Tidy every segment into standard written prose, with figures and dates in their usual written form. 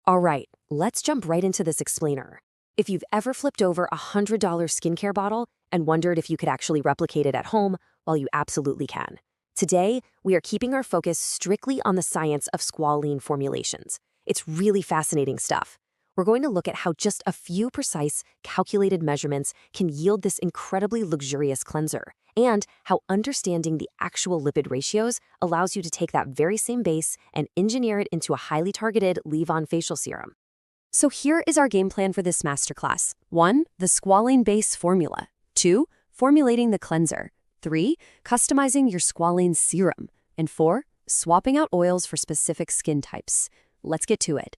All right, let's jump right into this explainer. If you've ever flipped over a $100 skincare bottle and wondered if you could actually replicate it at home, well, you absolutely can. Today, we are keeping our focus strictly on the science of squalene formulations. It's really fascinating stuff. We're going to look at how just a few precise, calculated measurements can yield this incredibly luxurious cleanser, and how understanding the actual lipid ratios allows you to take that very same base and engineer it into a highly targeted leave-on facial serum. So here is our game plan for this masterclass. 1. The Squalane base formula. 2. Formulating the cleanser. 3. Customizing your Squalane serum. And 4. Swapping out oils for specific skin types. Let's get to it.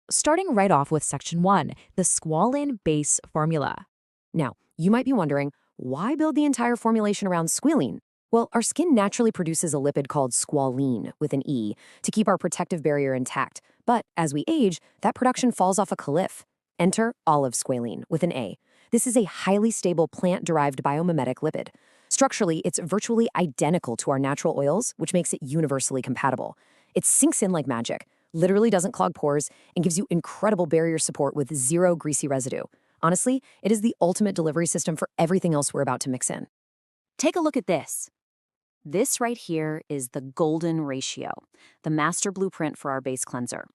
Starting right off with Section 1, the Squalane base formula. Now, you might be wondering, why build the entire formulation around squalene? Well, our skin naturally produces a lipid called squalene, with an E, to keep our protective barrier intact. But as we age, that production falls off a cliff. Enter Olive Squalane, with an A. This is a highly stable plant-derived biomimetic lipid. Structurally, it's virtually identical to our natural oils, which makes it universally compatible. It sinks in like magic, literally doesn't clog pores, and gives you incredible barrier support with zero greasy residue. Honestly, it is the ultimate delivery system for everything else we're about to mix in. Take a look at this. This right here is the golden ratio, the master blueprint for our base cleanser.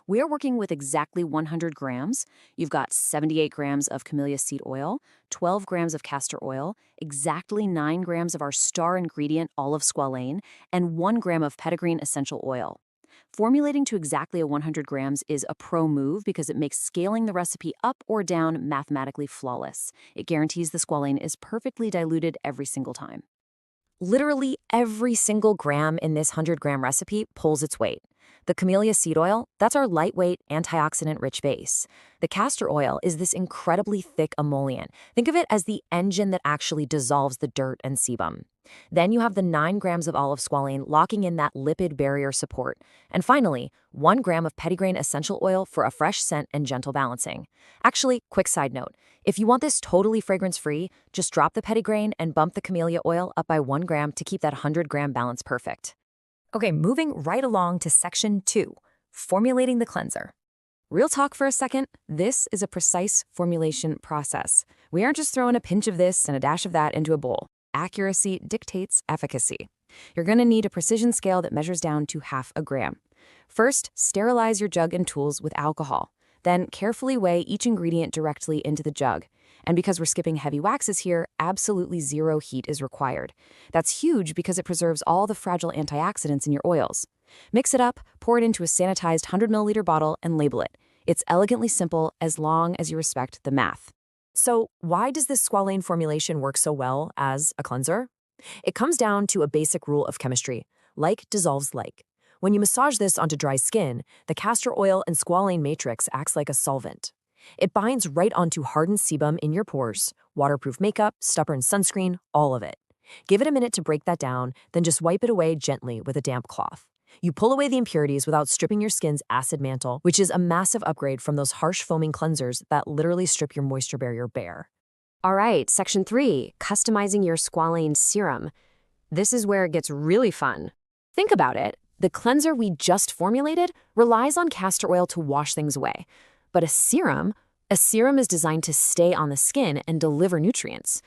We are working with exactly 100 grams. You've got 78 grams of Camellia Seed Oil, 12 grams of Castor Oil, exactly 9 grams of our star ingredient Olive Squalane, and 1 gram of Petitgrain Essential Oil. Formulating to exactly a 100 grams is a pro move because it makes scaling the recipe up or down mathematically flawless. It guarantees the squalane is perfectly diluted every single time. Literally every single gram in this 100-gram recipe pulls its weight. The Camellia Seed Oil, that's our lightweight, antioxidant-rich base. The Castor Oil is this incredibly thick emollient. Think of it as the engine that actually dissolves the dirt and sebum. Then you have the 9 grams of Olive Squalane locking in that lipid barrier support. And finally, 1 gram of Petitgrain Essential Oil for a fresh scent and gentle balancing. Actually, quick side note, if you want this totally fragrance-free, just drop the Petitgrain and bump the Camellia Oil up by 1 gram to keep that 100-gram balance perfect. Okay, moving right along to Section 2, formulating the cleanser. Real talk for a second, this is a precise formulation process. We aren't just throwing a pinch of this and a dash of that into a bowl. Accuracy dictates efficacy. You're going to need a precision scale that measures down to half a gram. First, sterilize your jug and tools with alcohol. Then carefully weigh each ingredient directly into the jug. And because we're skipping heavy waxes here, absolutely zero heat is required. That's huge because it preserves all the fragile antioxidants in your oils. Mix it up, pour it into a sanitized 100 milliliter bottle, and label it. It's elegantly simple as long as you respect the math. So why does this Squalane formulation work so well as a cleanser? It comes down to a basic rule of chemistry: like dissolves like. When you massage this onto dry skin, the castor oil and squalane matrix acts like a solvent. It binds right onto hardened sebum in your pores, waterproof makeup, stubborn sunscreen, all of it. Give it a minute to break that down, then just wipe it away gently with a damp cloth. You pull away the impurities without stripping your skin's acid mantle, which is a massive upgrade from those harsh foaming cleansers that literally strip your moisture barrier bare. All right, Section 3, customizing your Squalane serum. This is where it gets really fun. Think about it. The cleanser we just formulated relies on castor oil to wash things away. But a serum is designed to stay on the skin and deliver nutrients.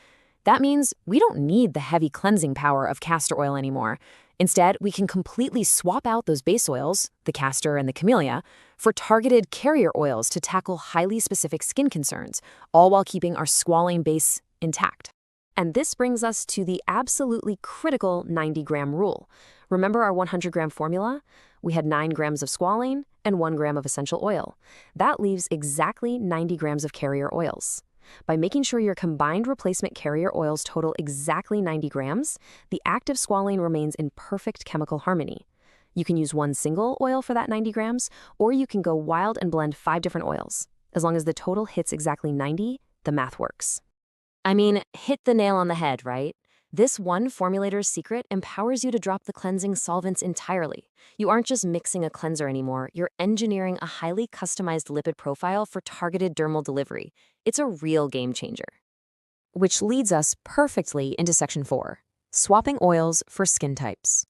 That means we don't need the heavy cleansing power of castor oil anymore. Instead, we can completely swap out those base oils, the castor and the camellia, for targeted carrier oils to tackle highly specific skin concerns, all while keeping our squalane base intact. And this brings us to the absolutely critical 90-gram rule. Remember our 100-gram formula? We had 9 grams of squalane and 1 gram of essential oil. That leaves exactly 90 grams of carrier oils. By making sure your combined replacement carrier oils total exactly 90 grams, the active squalane remains in perfect chemical harmony. You can use one single oil for that 90 grams, or you can go wild and blend 5 different oils. As long as the total hits exactly 90, the math works. I mean, hit the nail on the head, right? This one formulator's secret empowers you to drop the cleansing solvents entirely. You aren't just mixing a cleanser anymore, you're engineering a highly customized lipid profile for targeted dermal delivery. It's a real game changer. Which leads us perfectly into Section 4, swapping oils for skin types.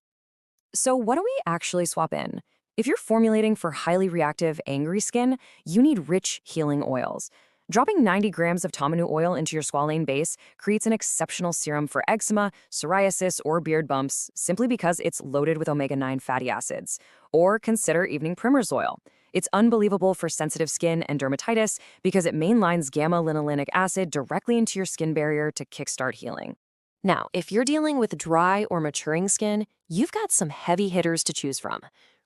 So what do we actually swap in? If you're formulating for highly reactive, angry skin, you need rich, healing oils. Dropping 90 grams of Tamanu oil into your Squalane base creates an exceptional serum for eczema, psoriasis, or beard bumps simply because it's loaded with omega-9 fatty acids. Or consider Evening Primrose Oil. It's unbelievable for sensitive skin and dermatitis because it mainlines gamma-linolenic acid directly into your skin barrier to kickstart healing. Now, if you're dealing with dry or maturing skin, you've got some heavy hitters to choose from.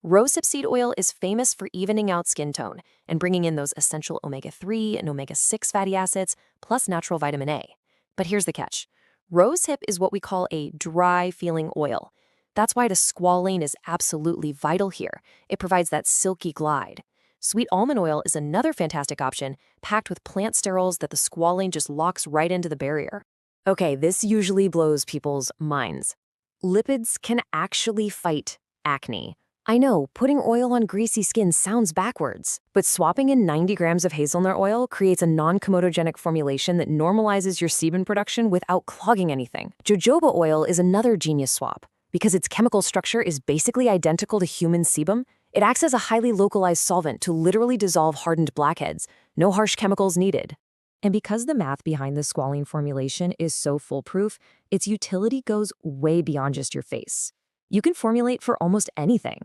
Rosehip seed oil is famous for evening out skin tone and bringing in those essential omega-3 and omega-6 fatty acids, plus natural vitamin A. But here's the catch. Rosehip is what we call a dry-feeling oil. That's why the squalane is absolutely vital here. It provides that silky glide. Sweet almond oil is another fantastic option, packed with plant sterols that the squalane just locks right into the barrier. Okay, this usually blows people's minds. Lipids can actually fight acne. I know, putting oil on greasy skin sounds backwards, but swapping in 90 grams of hazelnut oil creates a non-comedogenic formulation that normalizes your sebum production without clogging anything. Jojoba oil is another genius swap. Because its chemical structure is basically identical to human sebum, it acts as a highly localized solvent to literally dissolve hardened blackheads. No harsh chemicals needed. And because the math behind the Squalane formulation is so foolproof, its utility goes way beyond just your face. You can formulate for almost anything.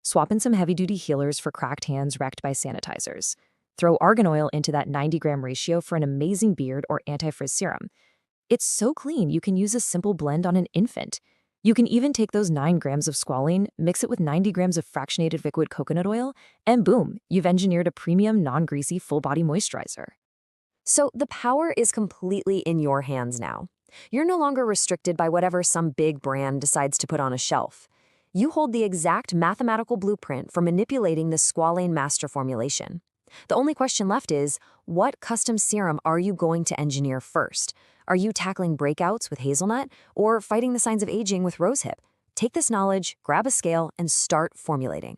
Swap in some heavy-duty healers for cracked hands wrecked by sanitizers. Throw argan oil into that 90-gram ratio for an amazing beard or anti-frizz serum. It's so clean you can use a simple blend on an infant. You can even take those 9 grams of squalane, mix it with 90 grams of fractionated liquid coconut oil, and boom, you've engineered a premium, non-greasy, full-body moisturizer. So the power is completely in your hands now. You're no longer restricted by whatever some big brand decides to put on a shelf. You hold the exact mathematical blueprint for manipulating the Squalane master formulation. The only question left is, what custom serum are you going to engineer first? Are you tackling breakouts with hazelnut or fighting the signs of aging with rosehip? Take this knowledge, grab a scale, and start formulating.